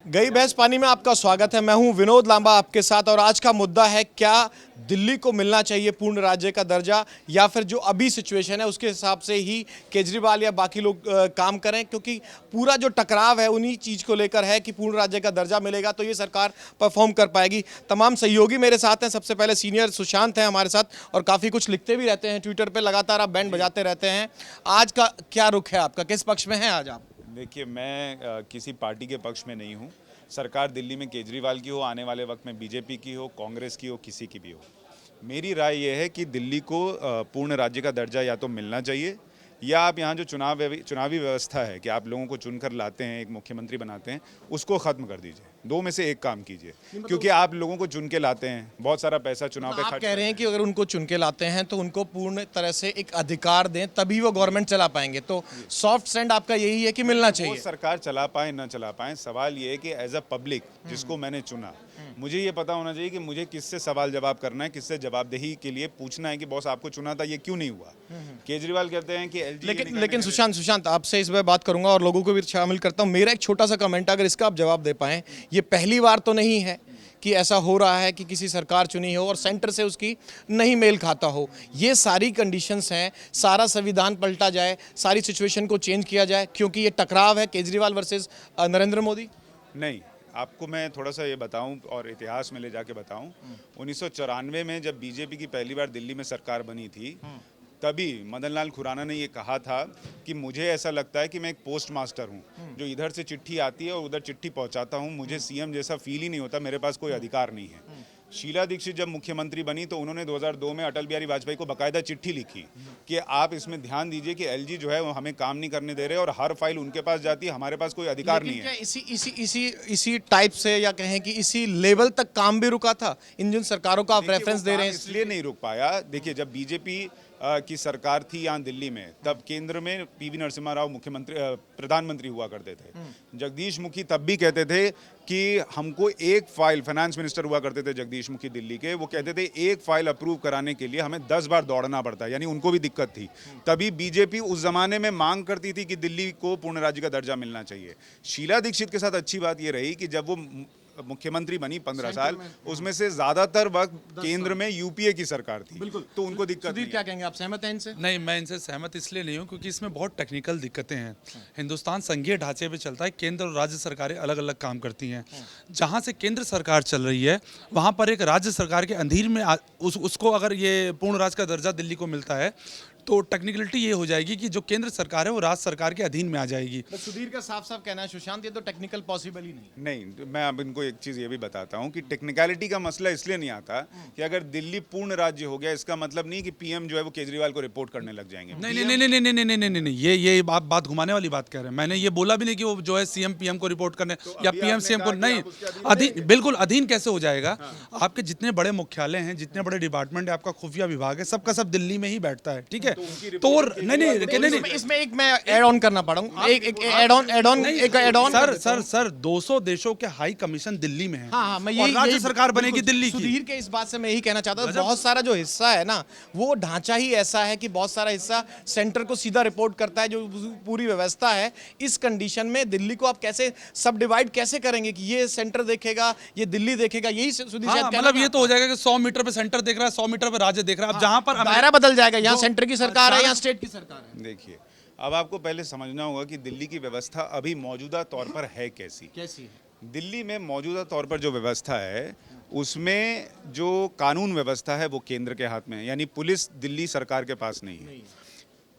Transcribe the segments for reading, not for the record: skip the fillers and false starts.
गई भैंस पानी में आपका स्वागत है। मैं हूं विनोद लांबा आपके साथ और आज का मुद्दा है क्या दिल्ली को मिलना चाहिए पूर्ण राज्य का दर्जा या फिर जो अभी सिचुएशन है उसके हिसाब से ही केजरीवाल या बाकी लोग काम करें, क्योंकि पूरा जो टकराव है उन्हीं चीज़ को लेकर है कि पूर्ण राज्य का दर्जा मिलेगा तो ये सरकार परफॉर्म कर पाएगी। तमाम सहयोगी मेरे साथ हैं। सबसे पहले सीनियर सुशांत हैं हमारे साथ और काफ़ी कुछ लिखते भी रहते हैं ट्विटर पर, लगातार आप बैंड बजाते रहते हैं। आज का क्या रुख है आपका, किस पक्ष में हैं आज आप? देखिए, मैं किसी पार्टी के पक्ष में नहीं हूँ। सरकार दिल्ली में केजरीवाल की हो, आने वाले वक्त में बीजेपी की हो, कांग्रेस की हो, किसी की भी हो, मेरी राय यह है कि दिल्ली को पूर्ण राज्य का दर्जा या तो मिलना चाहिए या आप यहाँ जो चुनावी व्यवस्था है कि आप लोगों को चुनकर लाते हैं, एक मुख्यमंत्री बनाते हैं, उसको ख़त्म कर दीजिए। दो में से एक काम कीजिए, क्योंकि आप लोगों को चुन के लाते हैं, बहुत सारा पैसा चुनाव पे खर्च। आप कह रहे हैं कि अगर उनको चुन के लाते हैं तो उनको पूर्ण तरह से एक अधिकार दें तभी वो गवर्नमेंट चला पाएंगे, तो सॉफ्ट सेंड आपका यही है कि मिलना चाहिए। वो सरकार चला पाए ना चला पाए, सवाल ये है कि एज अ पब्लिक जिसको मैंने चुना, मुझे ये पता होना चाहिए कि मुझे किससे सवाल जवाब करना है, किससे जवाबदेही के लिए पूछना है कि बॉस आपको चुना था, ये क्यों नहीं हुआ। केजरीवाल कहते हैं कि लेकिन सुशांत आपसे इस बार बात करूंगा और लोगों को भी शामिल करता हूं। मेरा एक छोटा सा कमेंट, अगर इसका आप जवाब दे पाएं, ये पहली बार तो नहीं है कि ऐसा हो रहा है कि किसी सरकार चुनी हो और सेंटर से उसकी नहीं मेल खाता हो। ये सारी कंडीशंस हैं, सारा संविधान पलटा जाए, सारी सिचुएशन को चेंज किया जाए, क्योंकि ये टकराव है केजरीवाल वर्सेस नरेंद्र मोदी। नहीं, आपको मैं थोड़ा सा ये बताऊं और इतिहास में ले जाके बताऊं। 1994 में जब बीजेपी की पहली बार दिल्ली में सरकार बनी थी, तभी मदन लाल खुराना ने ये कहा था कि मुझे ऐसा लगता है कि मैं एक पोस्ट मास्टर हूँ, जो इधर से चिट्ठी आती है और उधर चिट्ठी पहुँचाता हूँ, मुझे सीएम जैसा फील ही नहीं होता, मेरे पास कोई अधिकार नहीं है। शीला दीक्षित जब मुख्यमंत्री बनी तो उन्होंने 2002 में अटल बिहारी वाजपेयी को बाकायदा चिट्ठी लिखी कि आप इसमें ध्यान दीजिए कि एलजी जो है वो हमें काम नहीं करने दे रहे और हर फाइल उनके पास जाती है, हमारे पास कोई अधिकार नहीं है। इसी टाइप से या कहें कि इसी लेवल तक काम भी रुका था इन जिन सरकारों का आप रेफरेंस दे रहे हैं, इसलिए नहीं रुक पाया। देखिए, जब बीजेपी की सरकार थी यहाँ दिल्ली में, तब केंद्र में पीवी नरसिम्हा राव प्रधानमंत्री हुआ करते थे। जगदीश मुखी तब भी कहते थे कि हमको एक फाइल, फाइनेंस मिनिस्टर हुआ करते थे जगदीश मुखी दिल्ली के, वो कहते थे एक फाइल अप्रूव कराने के लिए हमें 10 बार दौड़ना पड़ता है, यानी उनको भी दिक्कत थी। तभी बीजेपी उस जमाने में मांग करती थी कि दिल्ली को पूर्ण राज्य का दर्जा मिलना चाहिए। शीला दीक्षित के साथ अच्छी बात ये रही कि जब वो मुख्यमंत्री बनी 15 साल, उसमें से ज्यादातर वक्त केंद्र में यूपीए की सरकार थी, तो उनको दिक्कत नहीं। क्या कहेंगे, आप सहमत हैं इनसे? नहीं, मैं इनसे सहमत इसलिए नहीं हूँ क्योंकि इसमें बहुत टेक्निकल दिक्कतें हैं। हिंदुस्तान संघीय ढांचे पे चलता है, केंद्र और राज्य सरकारें अलग अलग काम करती हैं। जहाँ से केंद्र सरकार चल रही है वहाँ पर एक राज्य सरकार के अधीन में उसको अगर ये पूर्ण राज्य का दर्जा दिल्ली को मिलता है तो टेक्निकलिटी ये हो जाएगी कि जो केंद्र सरकार है वो राज्य सरकार के अधीन में आ जाएगी। तो सुधीर का साफ साफ कहना है, सुशांत, ये तो टेक्निकल पॉसिबल ही नहीं। मैं अब इनको एक चीज़ ये भी बताता हूँ कि टेक्निकलिटी का मसला इसलिए नहीं आता कि अगर दिल्ली पूर्ण राज्य हो गया, इसका मतलब नहीं कि पीएम जो है वो केजरीवाल को रिपोर्ट करने लग जाएंगे। नहीं नहीं नहीं नहीं नहीं नहीं नहीं नहीं, ये बात घुमाने वाली बात कह रहे हैं। मैंने ये बोला भी नहीं कि वो जो है सीएम पीएम को रिपोर्ट करने या पीएम सीएम को, नहीं। अधीन, बिल्कुल अधीन कैसे हो जाएगा? आपके जितने बड़े मुख्यालय हैं, जितने बड़े डिपार्टमेंट है, आपका खुफिया विभाग है, सबका सब दिल्ली में ही बैठता है, ठीक है? तो नहीं, इसमें एक मैं ऐड ऑन करना पड़ूंगा, एक ऐड ऑन सर 200 देशों के हाई कमीशन दिल्ली में है। हाँ, मैं और राज्य सरकार बनेगी दिल्ली की। सुधीर के इस बात से मैं यही कहना चाहता हूँ, बहुत सारा जो हिस्सा है ना, वो ढांचा ही ऐसा है कि बहुत सारा हिस्सा सेंटर को सीधा रिपोर्ट करता है, जो पूरी व्यवस्था है। इस कंडीशन में दिल्ली को आप कैसे सब डिवाइड कैसे करेंगे कि ये सेंटर देखेगा, ये दिल्ली देखेगा? यही सुधीर, मतलब ये तो हो जाएगा कि 100 मीटर पे सेंटर देख रहा है, 100 मीटर पे राज्य देख रहा है। अब जहां पर दायरा बदल जाएगा, यहाँ सेंटर की सरकार है, यहाँ स्टेट की सरकार है। देखिए, अब आपको पहले समझना होगा कि दिल्ली की व्यवस्था अभी मौजूदा तौर पर है कैसी है। दिल्ली में मौजूदा तौर पर जो व्यवस्था है, उसमें जो कानून व्यवस्था है वो केंद्र के हाथ में है, यानी पुलिस दिल्ली सरकार के पास नहीं है।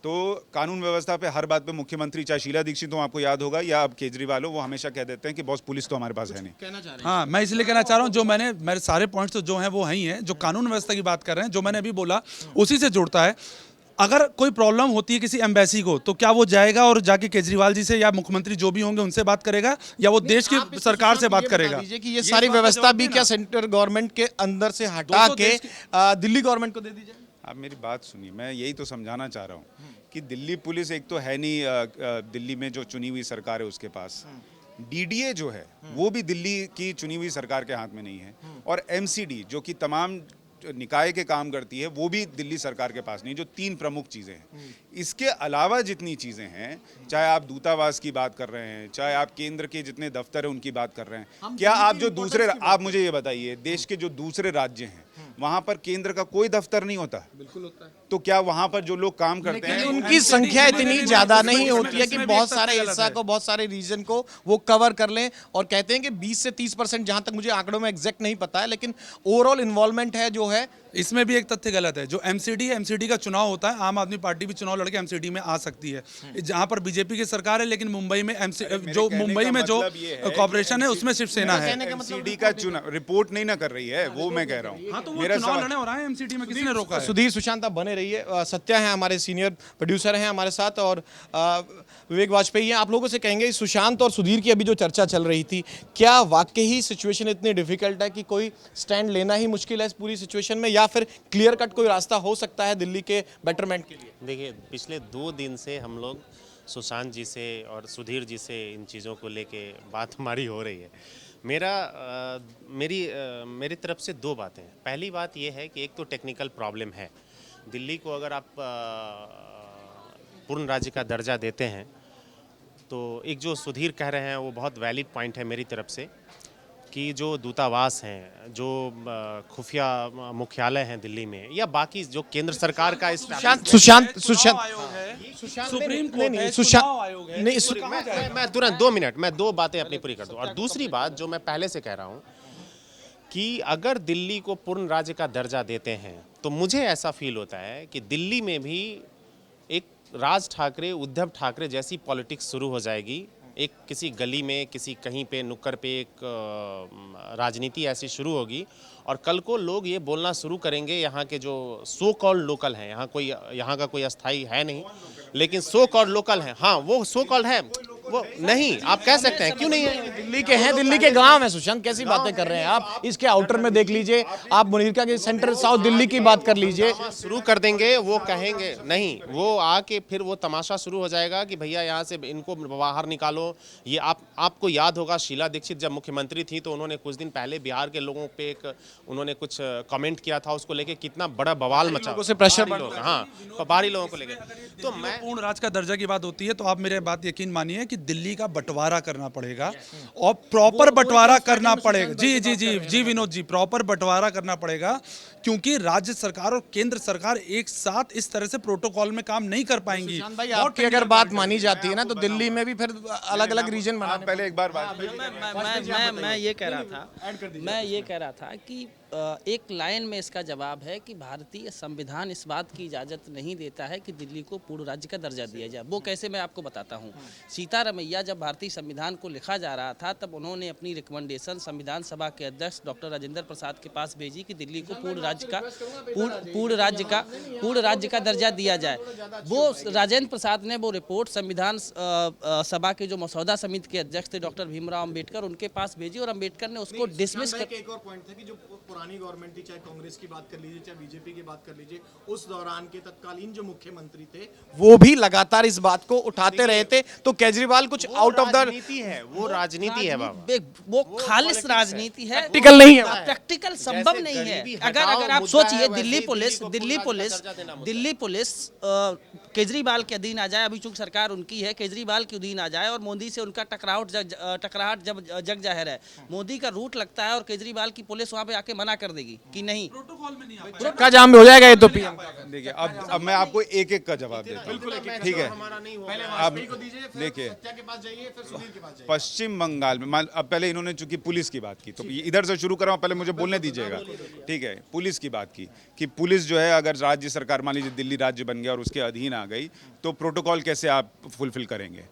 तो कानून व्यवस्था पे हर बात पे मुख्यमंत्री, चाहे शीला दीक्षित हो, आपको याद होगा, या अब केजरीवाल हो, वो हमेशा कह देते हैं कि बॉस पुलिस तो हमारे पास है नहीं। हाँ, मैं इसलिए कहना चाह रहा हूँ, जो मेरे सारे पॉइंट्स तो जो हैं वो वही हैं। जो कानून व्यवस्था की बात कर रहे हैं, जो मैंने अभी बोला उसी से जुड़ता है। अगर कोई प्रॉब्लम होती है किसी एम्बेसी को, तो क्या वो जाएगा और जाके केजरीवाल जी से या मुख्यमंत्री जो भी होंगे उनसे बात करेगा, या वो देश की सरकार से बात करेगा? कि ये सारी व्यवस्था भी क्या सेंटर गवर्नमेंट के अंदर से हटा के दिल्ली गवर्नमेंट को दे दी जाए? आप मेरी बात सुनिए, मैं यही तो समझाना चाह रहा हूँ कि दिल्ली पुलिस एक तो है नहीं, दिल्ली में जो चुनी हुई सरकार है उसके पास। डीडीए जो है वो भी दिल्ली की चुनी हुई सरकार के हाथ में नहीं है। और एमसीडी जो कि तमाम निकाय के काम करती है वो भी दिल्ली सरकार के पास नहीं, जो 3 प्रमुख चीज़ें हैं। इसके अलावा जितनी चीज़ें हैं, चाहे आप दूतावास की बात कर रहे हैं, चाहे आप केंद्र के जितने दफ्तर हैं उनकी बात कर रहे हैं, क्या आप जो दूसरे, आप मुझे ये बताइए, देश के जो दूसरे राज्य हैं वहाँ पर केंद्र का कोई दफ्तर नहीं होता? बिल्कुल होता है। तो क्या वहाँ पर जो लोग काम करते हैं उनकी संख्या इतनी ज्यादा नहीं होती है कि बहुत सारे हिस्सा को, बहुत सारे रीजन को वो कवर कर लें, और कहते हैं कि 20 से 30%, जहां तक मुझे आंकड़ों में एग्जैक्ट नहीं पता है, लेकिन ओवरऑल इन्वॉल्वमेंट है जो है। इसमें भी एक तथ्य गलत है। जो एमसीडी है, एमसीडी का चुनाव होता है, आम आदमी पार्टी भी चुनाव लड़के एमसीडी में आ सकती है। जहां पर बीजेपी की सरकार है, लेकिन मुंबई में जो मुंबई में जो कॉर्पोरेशन है उसमें शिवसेना है। एमसीडी का चुनाव रिपोर्ट नहीं ना कर रही है, वो मैं कह रहा हूँ। हाँ, तो वो चुनाव लड़ने हो रहा है एमसीडी में, किसने रोका है? सुधीर सुशांत आप बने रहिए। सत्या है हमारे सीनियर प्रोड्यूसर हैं हमारे साथ, और विवेक वाजपेयी हैं। आप लोगों से कहेंगे, सुशांत और सुधीर की अभी जो चर्चा चल रही थी, क्या वाकई ही सिचुएशन इतनी डिफिकल्ट है कि कोई स्टैंड लेना ही मुश्किल है इस पूरी सिचुएशन में, या फिर क्लियर कट कोई रास्ता हो सकता है दिल्ली के बेटरमेंट के लिए? देखिए, पिछले 2 दिन से हम लोग सुशांत जी से और सुधीर जी से इन चीज़ों को लेके बात हमारी हो रही है। मेरी तरफ से 2 बातें हैं। पहली बात ये है कि एक तो टेक्निकल प्रॉब्लम है। दिल्ली को अगर आप पूर्ण राज्य का दर्जा देते हैं, तो एक जो सुधीर कह रहे हैं वो बहुत वैलिड पॉइंट है मेरी तरफ से, कि जो दूतावास हैं, जो खुफिया मुख्यालय हैं दिल्ली में, या बाकी जो केंद्र सरकार का सुशांत सुप्रीम कोर्ट है, सुशांत चुनाव आयोग है। नहीं, मैं तुरंत 2 मिनट मैं 2 बातें अपनी पूरी कर दूं। और दूसरी बात जो मैं पहले से कह रहा हूं कि अगर दिल्ली को पूर्ण राज्य का दर्जा देते हैं, तो मुझे ऐसा फील होता है कि दिल्ली में भी एक राज ठाकरे, उद्धव ठाकरे जैसी पॉलिटिक्स शुरू हो जाएगी। एक किसी गली में, किसी कहीं पे नुक्कड़ पे एक राजनीति ऐसी शुरू होगी, और कल को लोग ये बोलना शुरू करेंगे, यहाँ के जो सो कॉल्ड लोकल हैं, यहाँ का कोई अस्थाई है नहीं, लेकिन सो कॉल्ड लोकल हैं, हाँ वो सो कॉल्ड है, वो नहीं, आप कह सकते हैं, क्यों नहीं है? दिल्ली के हैं, दिल्ली के गांव हैं। सुशांत, कैसी बातें कर रहे हैं आप? इसके आउटर में देख लीजिए, आप मुनीरका के सेंटर साउथ दिल्ली की बात कर लीजिए। शुरू कर देंगे, वो कहेंगे नहीं, वो आके फिर वो तमाशा शुरू हो जाएगा कि भैया यहाँ से इनको बाहर निकालो। ये आपको याद होगा, शीला दीक्षित जब मुख्यमंत्री थी तो उन्होंने कुछ दिन पहले बिहार के लोगों पे उन्होंने कुछ कमेंट किया था, उसको लेके कितना बड़ा बवाल मचा, लोगों से प्रेशर हाँ, बाहरी लोगों को लेके। तो मैं पूर्ण राज्य का दर्जा की बात होती है, तो आप मेरे बात यकीन मानिए कि दिल्ली का बंटवारा करना पड़ेगा, और प्रॉपर बंटवारा करना पड़ेगा। जी जी जी जी विनोद जी, प्रॉपर बंटवारा करना पड़ेगा, क्योंकि राज्य सरकार और केंद्र सरकार एक साथ इस तरह से प्रोटोकॉल में काम नहीं कर पाएंगी। भाई, आपकी अगर बात मानी जाती है ना, तो दिल्ली में भी फिर अलग अलग रीजन बनाने। पहले एक बार मैं ये कह रहा था कि एक लाइन में इसका जवाब है कि भारतीय संविधान इस बात की इजाज़त नहीं देता है कि दिल्ली को पूर्ण राज्य का दर्जा दिया जाए। वो कैसे, मैं आपको बताता हूँ। सीतारमैया जब भारतीय संविधान को लिखा जा रहा था, तब उन्होंने अपनी रिकमेंडेशन संविधान सभा के अध्यक्ष डॉक्टर राजेंद्र प्रसाद के पास भेजी कि दिल्ली को पूर्ण राज्य का दर्जा दिया जाए। वो राजेंद्र प्रसाद ने वो रिपोर्ट संविधान सभा के जो मसौदा समिति के अध्यक्ष थे डॉक्टर भीमराव अम्बेडकर, उनके पास भेजी, और अम्बेडकर ने उसको डिसमिस कर। एक और पॉइंट था कि जो पुरानी गवर्नमेंट थी, चाहे कांग्रेस की बात कर लीजिए, चाहे बीजेपी की बात कर लीजिए, उस दौरान के तत्कालीन जो मुख्यमंत्री थे वो भी लगातार इस बात को उठाते रहे थे। तो केजरीवाल कुछ आउट ऑफ द राजनीति है, वो राजनीति है बाबा, वो खालिस राजनीति है, प्रैक्टिकल नहीं है, प्रैक्टिकल संभव नहीं है। अगर आप सोचिए, दिल्ली पुलिस केजरीवाल के अधीन आ जाए, अभी चूंकि सरकार उनकी है, केजरीवाल के अधीन आ जाए, और मोदी से उनका टकराहट जब जग जाहिर है, मोदी का रूट लगता है और केजरीवाल की पुलिस वहां पे आके मना कर देगी कि नहीं, प्रोटोकॉल में नहीं आ चक्का जाम भी हो जाएगा ये तो पीएम। देखिए, अब मैं आपको एक एक का जवाब देता हूँ, ठीक है? अब देखिए, पश्चिम बंगाल में अब पहले इन्होंने चूंकि पुलिस की बात की, तो इधर से शुरू कर रहा हूँ, पहले मुझे बोलने दीजिएगा, ठीक है? पुलिस की बात की कि पुलिस जो है, अगर राज्य सरकार, मान लीजिए दिल्ली राज्य बन गया और उसके अधीन आ गई, तो प्रोटोकॉल कैसे आप फुलफिल करेंगे?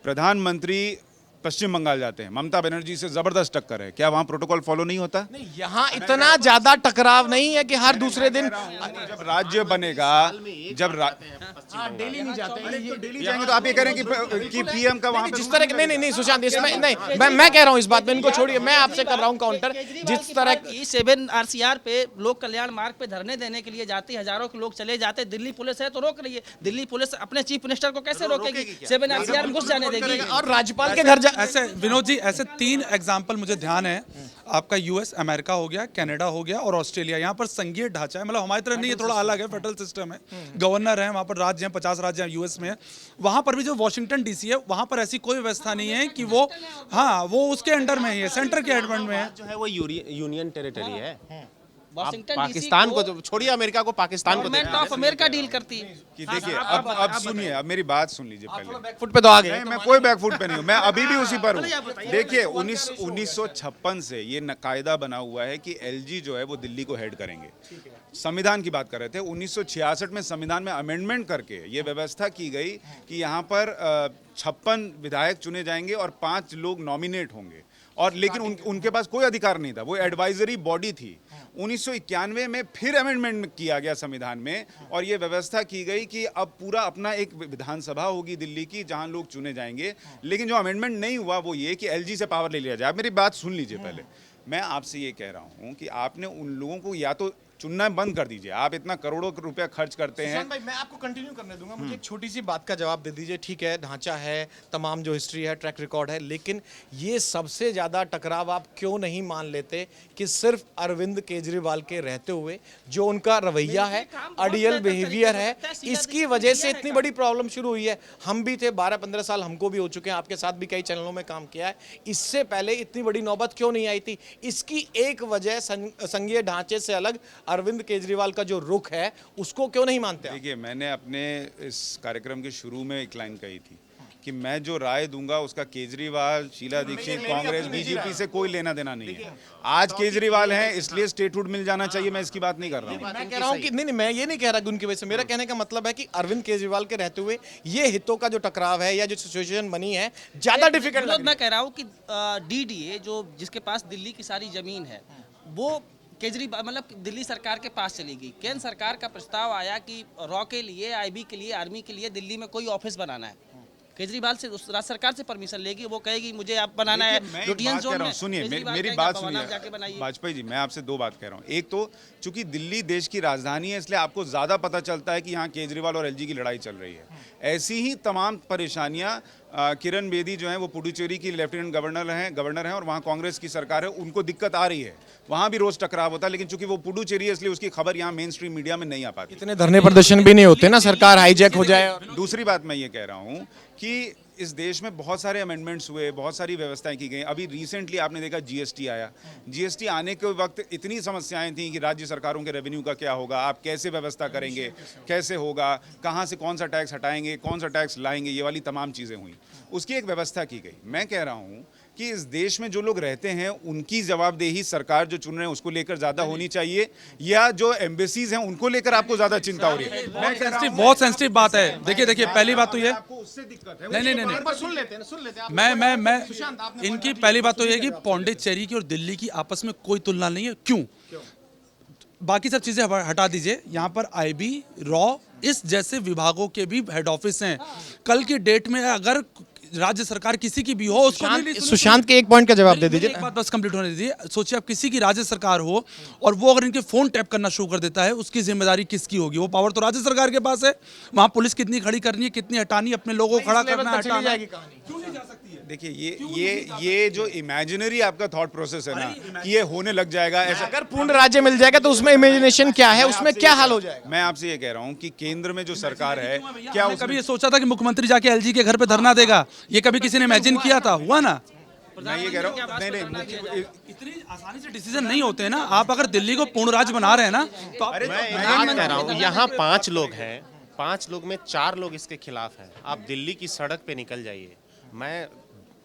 प्रधानमंत्री पश्चिम बंगाल जाते हैं, ममता बनर्जी से जबरदस्त टक्कर है, क्या वहां प्रोटोकॉल फॉलो नहीं होता? नहीं, यहाँ इतना ज्यादा टकराव नहीं है कि हर दूसरे दिन जब राज्य बनेगा, जब डेली नहीं जाते हैं, डेली जाएंगे तो आप ये कह रहे हैं कि पीएम का वहां जिस तरह नहीं सुशांत, इसमें नहीं, मैं कह रहा हूँ इस बात में, इनको छोड़िए, मैं आपसे कर रहा हूँ काउंटर। जिस तरह 7 RCR पे लोक कल्याण मार्ग पे धरने देने के लिए जाते, हजारों के लोग चले जाते, दिल्ली पुलिस है तो रोक रही है। दिल्ली पुलिस अपने चीफ मिनिस्टर को कैसे रोकेगी? 7 RCR में घुस जाने देगी? और राज्यपाल के घर ऐसे विनोद जी, ऐसे 3 एग्जाम्पल मुझे ध्यान है। आपका यूएस, अमेरिका हो गया, कनाडा हो गया और ऑस्ट्रेलिया, यहाँ पर संघीय ढांचा है, मतलब हमारी तरह नहीं है, थोड़ा अलग है, फेडरल सिस्टम है, गवर्नर है, वहाँ पर राज्य हैं, 50 राज्य हैं यूएस में। वहाँ पर भी जो वॉशिंगटन डीसी है, वहाँ पर ऐसी कोई व्यवस्था नहीं है कि वो, हाँ, वो उसके अंडर में ही है, सेंटर के अंडर में है। जो है वो यूनियन टेरिटरी है। आप वाशिंगटन पाकिस्तान को जो छोड़िए, अमेरिका को पाकिस्तान को गवर्नमेंट ऑफ अमेरिका डील करती है। कि देखिए अब सुनिए, अब मेरी बात सुन लीजिए पहले। बैकफुट पे तो आ गए। नहीं, मैं कोई बैकफुट पे नहीं हूँ, मैं अभी भी उसी पर हूँ। देखिए 1956 से ये कायदा बना हुआ है कि एलजी जो है वो दिल्ली को हेड करेंगे। संविधान की बात कर रहे थे, 1966 में संविधान में अमेंडमेंट करके ये व्यवस्था की गई कि यहाँ पर 56 विधायक चुने जाएंगे और 5 लोग नॉमिनेट होंगे, और लेकिन उनके पास कोई अधिकार नहीं था, वो एडवाइजरी बॉडी थी। 1991 में फिर अमेंडमेंट किया गया संविधान में, और ये व्यवस्था की गई कि अब पूरा अपना एक विधानसभा होगी दिल्ली की जहां लोग चुने जाएंगे। लेकिन जो अमेंडमेंट नहीं हुआ वो ये कि एलजी से पावर ले लिया जाए। आप मेरी बात सुन लीजिए पहले। मैं आपसे ये कह रहा हूँ कि आपने उन लोगों को या तो चुनना बंद कर दीजिए। आप इतना करोड़ों रुपया खर्च करते हैं। सुशांत भाई, मैं आपको कंटिन्यू करने दूंगा, मुझे एक छोटी सी बात का जवाब दे दीजिए। ठीक है, ढांचा है, तमाम जो हिस्ट्री है, ट्रैक रिकॉर्ड है, लेकिन ये सबसे ज़्यादा टकराव आप क्यों नहीं मान लेते कि सिर्फ अरविंद केजरीवाल के रहते हुए जो उनका रवैया है, अडियल बिहेवियर है, इसकी वजह से इतनी बड़ी प्रॉब्लम शुरू हुई है। हम भी थे, 12-15 साल हमको भी हो चुके हैं, आपके साथ भी कई चैनलों में काम किया है। इससे पहले इतनी बड़ी नौबत क्यों नहीं आई थी? इसकी एक वजह संघीय ढांचे से अलग अरविंद केजरीवाल का जो रुख है उसको क्यों नहीं मानते आप? देखिए, मैंने अपने इस कार्यक्रम के शुरू में एक लाइन कही थी कि मैं जो राय दूंगा उसका केजरीवाल, शीला दीक्षित, कांग्रेस, बीजेपी से कोई लेना देना नहीं है। आज केजरीवाल हैं इसलिए स्टेटहुड मिल जाना चाहिए, मैं इसकी बात नहीं कर रहा हूँ। मैं कह रहा हूँ कि नहीं, मैं ये नहीं कह रहा कि उनकी वजह से, मेरा कहने का मतलब है कि अरविंद केजरीवाल के रहते हुए ये हितों का जो टकराव है या जो सिचुएशन बनी है ज्यादा डिफिकल्ट। मैं कह रहा हूँ कि डीडीए जो जिसके पास दिल्ली की सारी जमीन है, वो केजरीवाल मतलब दिल्ली सरकार के पास चली गई। केंद्र सरकार का प्रस्ताव आया कि रॉ के लिए, आईबी के लिए, आर्मी के लिए दिल्ली में कोई ऑफिस बनाना है। केजरीवाल से राज्य सरकार से परमिशन लेगी, वो कहेगी मुझे आप बनाना है लुटियन जोन में। सुनिए मेरी बात सुनिए वाजपेयी जी, मैं आपसे दो बात कह रहा हूँ। एक तो चूंकि दिल्ली देश की राजधानी है इसलिए आपको ज्यादा पता चलता है कि यहाँ केजरीवाल और एलजी की लड़ाई चल रही है। ऐसी ही तमाम परेशानियां किरण बेदी जो हैं वो पुडुचेरी की लेफ्टिनेंट गवर्नर हैं और वहाँ कांग्रेस की सरकार है, उनको दिक्कत आ रही है। वहाँ भी रोज टकराव होता है, लेकिन चूंकि वो पुडुचेरी है इसलिए उसकी खबर यहाँ मेन स्ट्रीम मीडिया में नहीं आ पाती। इतने धरने प्रदर्शन भी नहीं होते ना, सरकार हाईजैक हो जाए। दूसरी बात मैं ये कह रहा हूँ कि इस देश में बहुत सारे अमेंडमेंट्स हुए, बहुत सारी व्यवस्थाएं की गई। अभी रिसेंटली आपने देखा जीएसटी आया। जीएसटी आने के वक्त इतनी समस्याएं थी कि राज्य सरकारों के रेवेन्यू का क्या होगा, आप कैसे व्यवस्था करेंगे, कैसे होगा, कहाँ से कौन सा टैक्स हटाएंगे, कौन सा टैक्स लाएंगे, ये वाली तमाम चीज़ें हुई। उसकी एक व्यवस्था की गई। मैं कह रहा हूँ कि इस देश में जो लोग रहते हैं उनकी जवाबदेही सरकार जो चुन रहे हैं उसको लेकर ज्यादा होनी चाहिए, या जो एम्बेसीज हैं उनको लेकर आपको ज्यादा चिंता हो रही है? बहुत सेंसिटिव बात है। देखिए पहली बात तो ये, उससे दिक्कत है। नहीं, सुन लेते हैं मैं इनकी पहली बात तो ये कि पौंडीचेरी की और दिल्ली की आपस में कोई तुलना नहीं है। क्यों? बाकी सब चीजें हटा दीजिए, यहाँ पर आईबी, रॉ, इस जैसे विभागों के भी हेड ऑफिस हैं। कल की डेट में अगर राज्य सरकार किसी की भी हो, उसको सुशांत के एक पॉइंट का जवाब दे दीजिए। एक बात बस कंप्लीट होने दीजिए। सोचिए आप किसी की राज्य सरकार हो और वो अगर इनके फोन टैप करना शुरू कर देता है, उसकी जिम्मेदारी किसकी होगी? वो पावर तो राज्य सरकार के पास है। वहां पुलिस कितनी खड़ी करनी है, कितनी हटानी, अपने लोगों को खड़ा करना, हटाना। क्यों नहीं जा सकती है? देखिए ये जो इमेजिनरी आपका थॉट प्रोसेस है ना कि ये होने लग जाएगा ऐसा। अगर पूर्ण राज्य मिल जाएगा तो उसमें इमेजिनेशन क्या है, उसमें क्या हाल हो जाएगा? मैं आपसे ये कह रहा हूँ कि केंद्र में जो सरकार है, क्या हमने कभी ये सोचा था कि मुख्यमंत्री जाके एलजी के घर पे धरना देगा? ये कभी किसी ने इमेजिन किया था? हुआ ना? मैं ये कह रहा हूँ नहीं, इतनी आसानी से डिसीजन नहीं होते हैं ना। आप अगर दिल्ली को पूर्ण राज्य बना रहे हैं ना तो आप, मैं एक बात कह रहा हूँ, यहाँ 5 लोग हैं, 5 लोग में 4 लोग इसके खिलाफ हैं। आप दिल्ली की सड़क पे निकल जाइए। मैं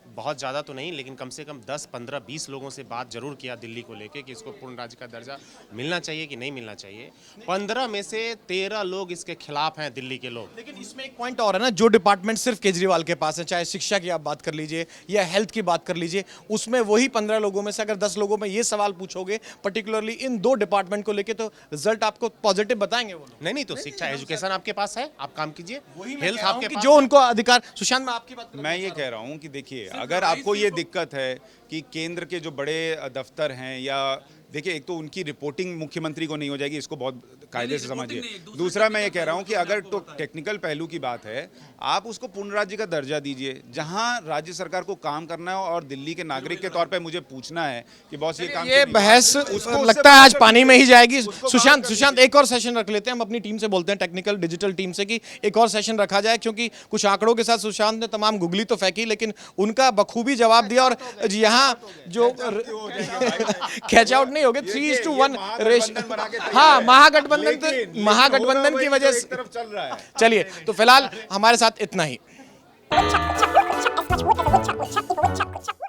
बहुत ज़्यादा तो नहीं, लेकिन कम से कम 10, 15, 20 लोगों से बात जरूर किया दिल्ली को लेके कि इसको पूर्ण राज्य का दर्जा मिलना चाहिए कि नहीं मिलना चाहिए। 15 में से 13 लोग इसके खिलाफ हैं, दिल्ली के लोग। लेकिन इसमें एक पॉइंट और है ना, जो डिपार्टमेंट सिर्फ केजरीवाल के पास है, चाहे शिक्षा की आप बात कर लीजिए या हेल्थ की बात कर लीजिए, उसमें वही 15 लोगों में से अगर 10 लोगों में ये सवाल पूछोगे पर्टिकुलरली इन 2 डिपार्टमेंट को लेके, तो रिजल्ट आपको पॉजिटिव बताएंगे वो। नहीं तो शिक्षा, एजुकेशन आपके पास है, आप काम कीजिए। हेल्थ आपके पास, जो उनको अधिकार। सुशांत, मैं आपकी बात मैं ये कह रहा हूँ कि देखिए, अगर आपको ये दिक्कत है कि केंद्र के जो बड़े दफ्तर हैं, या देखिए एक तो उनकी रिपोर्टिंग मुख्यमंत्री को नहीं हो जाएगी, इसको बहुत कायदे से समझिए। दूसरा मैं ये कह रहा हूँ कि अगर तो टेक्निकल पहलू की बात है, आप उसको पूर्ण राज्य का दर्जा दीजिए, जहाँ राज्य सरकार को काम करना है और दिल्ली के नागरिक के तौर पे मुझे पूछना है कि बॉस ये काम ये क्यों नहीं हुआ? बहस उसको लगता है आज उससे पानी में ही जाएगी। उसको सुशांत बात सुशांत एक और सेशन रख लेते हैं, हम अपनी टीम से बोलते हैं, टेक्निकल डिजिटल टीम से, कि एक और सेशन रखा जाए, क्योंकि कुछ आंकड़ों के साथ सुशांत ने तमाम गुगली तो फेंकी, लेकिन उनका बखूबी जवाब दिया। और यहाँ जो कैच आउट नहीं हो गए, 3:1 रेशियो, हाँ महागठबंधन की वजह से तरफ चल रहा है। चलिए, तो फिलहाल हमारे साथ इतना ही।